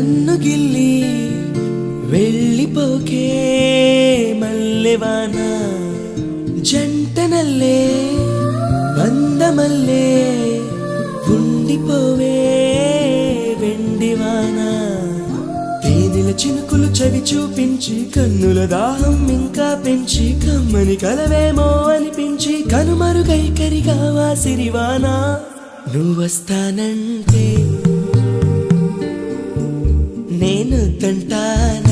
నన్ను గిల్లి వెళ్ళిపోకే మల్లెవాన జంటనల్లే బంధమల్లే ఉండిపోవే వెండివాన తేనెల చినుకులు చవి చూపించి కన్నుల దాహం ఇంకా పెంచి కమ్మని కలవేమో అనిపించి కనుమరుగైకరిగావా సిరివాన నువ్వొస్తానంటే నేను తంటాను